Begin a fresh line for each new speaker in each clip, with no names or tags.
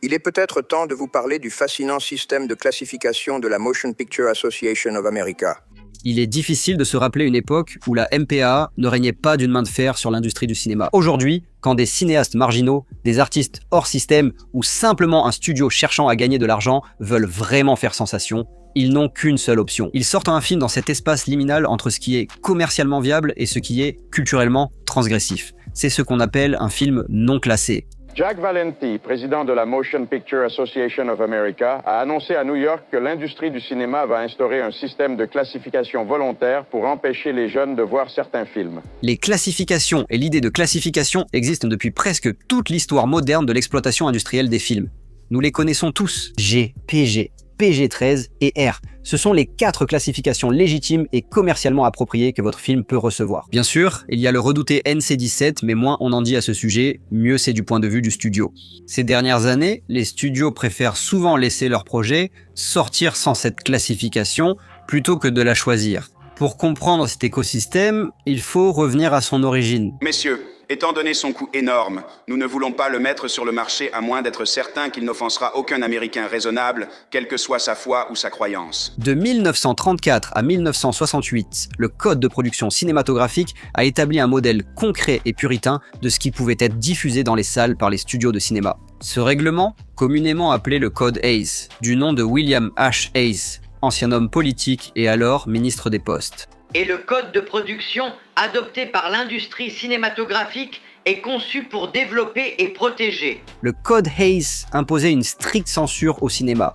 Il est peut-être temps de vous parler du fascinant système de classification de la Motion Picture Association of America.
Il est difficile de se rappeler une époque où la MPAA ne régnait pas d'une main de fer sur l'industrie du cinéma. Aujourd'hui, quand des cinéastes marginaux, des artistes hors système ou simplement un studio cherchant à gagner de l'argent veulent vraiment faire sensation, ils n'ont qu'une seule option. Ils sortent un film dans cet espace liminal entre ce qui est commercialement viable et ce qui est culturellement transgressif. C'est ce qu'on appelle un film non classé.
Jack Valenti, président de la Motion Picture Association of America, a annoncé à New York que l'industrie du cinéma va instaurer un système de classification volontaire pour empêcher les jeunes de voir certains films.
Les classifications et l'idée de classification existent depuis presque toute l'histoire moderne de l'exploitation industrielle des films. Nous les connaissons tous, G, PG, PG-13 et R. Ce sont les 4 classifications légitimes et commercialement appropriées que votre film peut recevoir. Bien sûr, il y a le redouté NC-17, mais moins on en dit à ce sujet, mieux c'est du point de vue du studio. Ces dernières années, les studios préfèrent souvent laisser leur projet sortir sans cette classification plutôt que de la choisir. Pour comprendre cet écosystème, il faut revenir à son origine.
Messieurs, étant donné son coût énorme, nous ne voulons pas le mettre sur le marché à moins d'être certains qu'il n'offensera aucun Américain raisonnable, quelle que soit sa foi ou sa croyance.
De 1934 à 1968, le Code de production cinématographique a établi un modèle concret et puritain de ce qui pouvait être diffusé dans les salles par les studios de cinéma. Ce règlement, communément appelé le Code Hayes, du nom de William H. Hayes, ancien homme politique et alors ministre des Postes.
Et le code de production adopté par l'industrie cinématographique est conçu pour développer et protéger.
Le Code Hayes imposait une stricte censure au cinéma.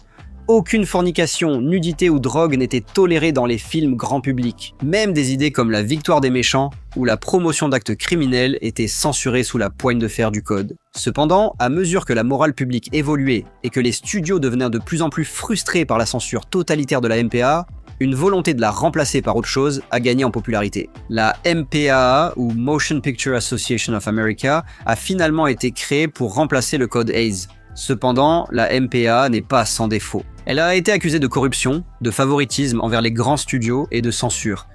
Aucune fornication, nudité ou drogue n'était tolérée dans les films grand public. Même des idées comme la victoire des méchants ou la promotion d'actes criminels étaient censurées sous la poigne de fer du code. Cependant, à mesure que la morale publique évoluait et que les studios devenaient de plus en plus frustrés par la censure totalitaire de la MPAA, une volonté de la remplacer par autre chose a gagné en popularité. La MPAA, ou Motion Picture Association of America, a finalement été créée pour remplacer le Code Hayes. Cependant, la MPAA n'est pas sans défaut. Elle a été accusée de corruption, de favoritisme envers les grands studios et de censure.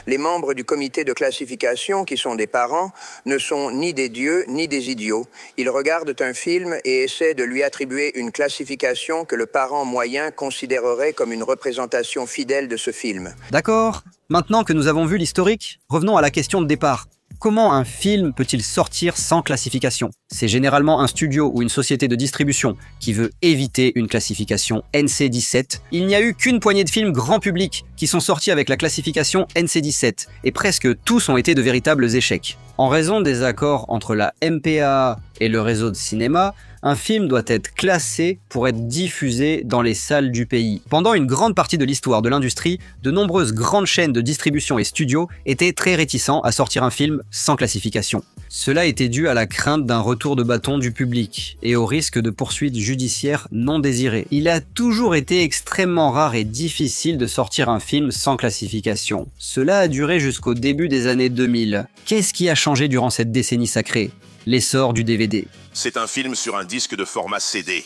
Les membres du comité de classification, qui sont des parents, ne sont ni des dieux ni des idiots. Ils regardent un film et essaient de lui attribuer une classification que le parent moyen considérerait comme une représentation fidèle de ce film.
D'accord, maintenant que nous avons vu l'historique, revenons à la question de départ. Comment un film peut-il sortir sans classification? C'est généralement un studio ou une société de distribution qui veut éviter une classification NC-17. Il n'y a eu qu'une poignée de films grand public qui sont sortis avec la classification NC-17, et presque tous ont été de véritables échecs. En raison des accords entre la MPAA et le réseau de cinéma, un film doit être classé pour être diffusé dans les salles du pays. Pendant une grande partie de l'histoire de l'industrie, de nombreuses grandes chaînes de distribution et studios étaient très réticents à sortir un film sans classification. Cela était dû à la crainte d'un retour de bâton du public et au risque de poursuites judiciaires non désirées. Il a toujours été extrêmement rare et difficile de sortir un film sans classification. Cela a duré jusqu'au début des années 2000. Qu'est-ce qui a changé durant cette décennie sacrée? L'essor du DVD.
C'est un film sur un disque de format CD.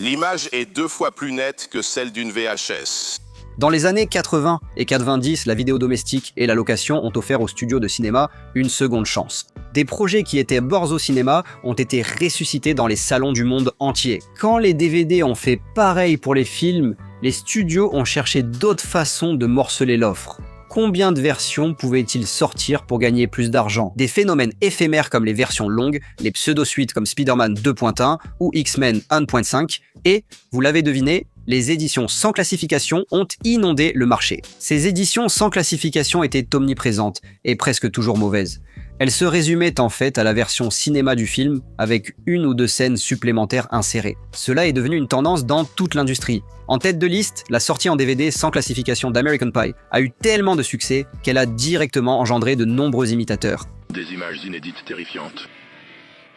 L'image est 2 fois plus nette que celle d'une VHS.
Dans les années 80 et 90, la vidéo domestique et la location ont offert aux studios de cinéma une seconde chance. Des projets qui étaient morts au cinéma ont été ressuscités dans les salons du monde entier. Quand les DVD ont fait pareil pour les films, les studios ont cherché d'autres façons de morceler l'offre. Combien de versions pouvaient-ils sortir pour gagner plus d'argent? Des phénomènes éphémères comme les versions longues, les pseudo-suites comme Spider-Man 2.1 ou X-Men 1.5, et, vous l'avez deviné, les éditions sans classification ont inondé le marché. Ces éditions sans classification étaient omniprésentes et presque toujours mauvaises. Elles se résumaient en fait à la version cinéma du film avec 1 ou 2 scènes supplémentaires insérées. Cela est devenu une tendance dans toute l'industrie. En tête de liste, la sortie en DVD sans classification d'American Pie a eu tellement de succès qu'elle a directement engendré de nombreux imitateurs.
Des images inédites terrifiantes.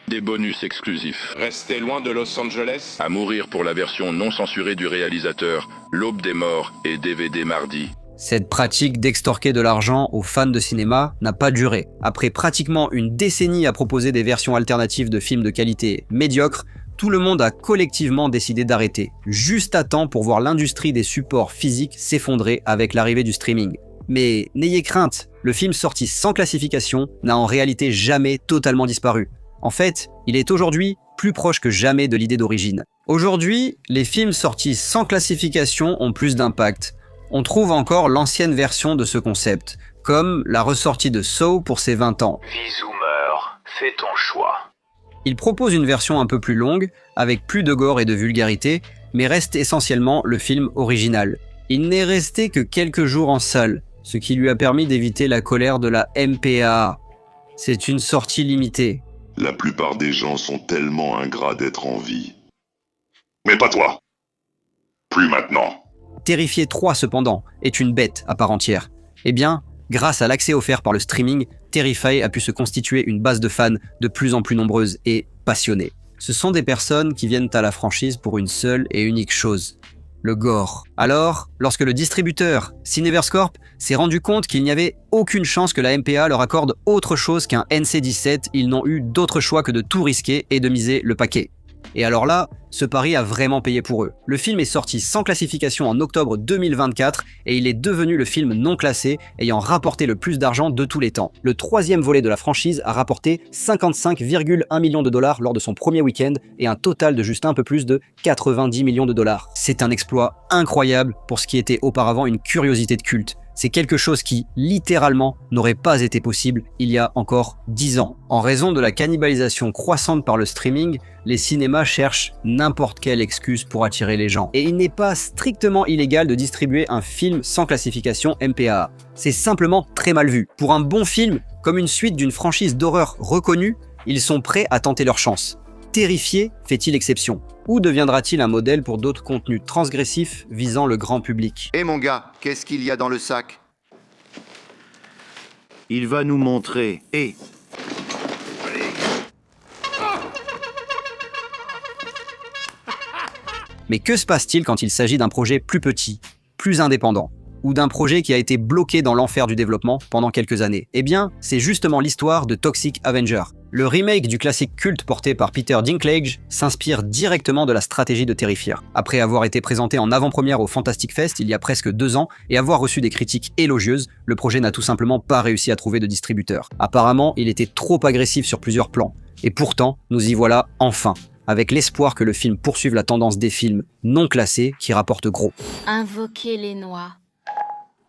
Des bonus exclusifs.
Restez loin de Los Angeles.
À mourir pour la version non censurée du réalisateur, L'Aube des Morts et DVD mardi.
Cette pratique d'extorquer de l'argent aux fans de cinéma n'a pas duré. Après pratiquement une décennie à proposer des versions alternatives de films de qualité médiocre, tout le monde a collectivement décidé d'arrêter, juste à temps pour voir l'industrie des supports physiques s'effondrer avec l'arrivée du streaming. Mais n'ayez crainte, le film sorti sans classification n'a en réalité jamais totalement disparu. En fait, il est aujourd'hui plus proche que jamais de l'idée d'origine. Aujourd'hui, les films sortis sans classification ont plus d'impact. On trouve encore l'ancienne version de ce concept, comme la ressortie de Saw pour ses 20 ans.
Vis ou meurs, fais ton choix.
Il propose une version un peu plus longue, avec plus de gore et de vulgarité, mais reste essentiellement le film original. Il n'est resté que quelques jours en salle, ce qui lui a permis d'éviter la colère de la MPAA. C'est une sortie limitée.
La plupart des gens sont tellement ingrats d'être en vie. Mais pas toi. Plus maintenant.
Terrifier 3, cependant, est une bête à part entière. Eh bien, grâce à l'accès offert par le streaming, Terrifier a pu se constituer une base de fans de plus en plus nombreuses et passionnées. Ce sont des personnes qui viennent à la franchise pour une seule et unique chose, le gore. Alors, lorsque le distributeur Cineverse Corp s'est rendu compte qu'il n'y avait aucune chance que la MPA leur accorde autre chose qu'un NC-17, ils n'ont eu d'autre choix que de tout risquer et de miser le paquet. Et alors là, ce pari a vraiment payé pour eux. Le film est sorti sans classification en octobre 2024 et il est devenu le film non classé ayant rapporté le plus d'argent de tous les temps. Le 3e volet de la franchise a rapporté 55,1 millions de dollars lors de son premier week-end et un total de juste un peu plus de 90 millions de dollars. C'est un exploit incroyable pour ce qui était auparavant une curiosité de culte. C'est quelque chose qui, littéralement, n'aurait pas été possible il y a encore 10 ans. En raison de la cannibalisation croissante par le streaming, les cinémas cherchent n'importe quelle excuse pour attirer les gens. Et il n'est pas strictement illégal de distribuer un film sans classification MPAA. C'est simplement très mal vu. Pour un bon film, comme une suite d'une franchise d'horreur reconnue, ils sont prêts à tenter leur chance. Terrifier fait-il exception? Ou deviendra-t-il un modèle pour d'autres contenus transgressifs visant le grand public?
Eh mon gars, qu'est-ce qu'il y a dans le sac?
Il va nous montrer.
Mais que se passe-t-il quand il s'agit d'un projet plus petit, plus indépendant, ou d'un projet qui a été bloqué dans l'enfer du développement pendant quelques années? Eh bien, c'est justement l'histoire de Toxic Avenger. Le remake du classique culte porté par Peter Dinklage s'inspire directement de la stratégie de Terrifier. Après avoir été présenté en avant-première au Fantastic Fest il y a presque 2 ans et avoir reçu des critiques élogieuses, le projet n'a tout simplement pas réussi à trouver de distributeur. Apparemment, il était trop agressif sur plusieurs plans. Et pourtant, nous y voilà enfin, avec l'espoir que le film poursuive la tendance des films non classés qui rapportent gros.
Invoquez les noix.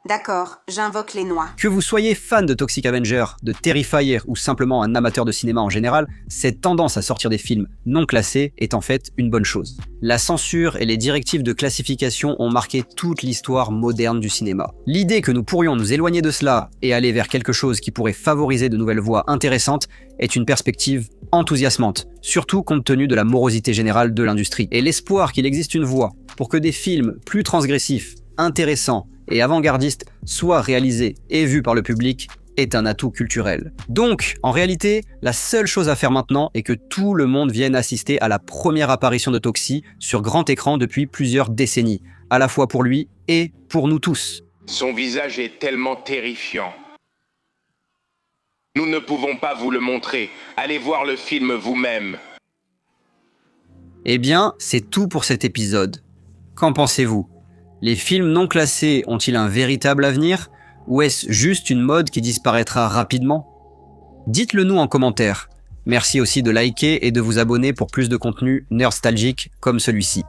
D'accord, j'invoque les noix.
Que vous soyez fan de Toxic Avenger, de Terrifier ou simplement un amateur de cinéma en général, cette tendance à sortir des films non classés est en fait une bonne chose. La censure et les directives de classification ont marqué toute l'histoire moderne du cinéma. L'idée que nous pourrions nous éloigner de cela et aller vers quelque chose qui pourrait favoriser de nouvelles voies intéressantes est une perspective enthousiasmante, surtout compte tenu de la morosité générale de l'industrie. Et l'espoir qu'il existe une voie pour que des films plus transgressifs, intéressants et avant-gardistes soient réalisés et vus par le public est un atout culturel. Donc, en réalité, la seule chose à faire maintenant est que tout le monde vienne assister à la première apparition de Toxi sur grand écran depuis plusieurs décennies, à la fois pour lui et pour nous tous.
Son visage est tellement terrifiant. Nous ne pouvons pas vous le montrer. Allez voir le film vous-même.
Eh bien, c'est tout pour cet épisode. Qu'en pensez-vous ? Les films non classés ont-ils un véritable avenir ? Ou est-ce juste une mode qui disparaîtra rapidement ? Dites-le nous en commentaire. Merci aussi de liker et de vous abonner pour plus de contenu nostalgique comme celui-ci.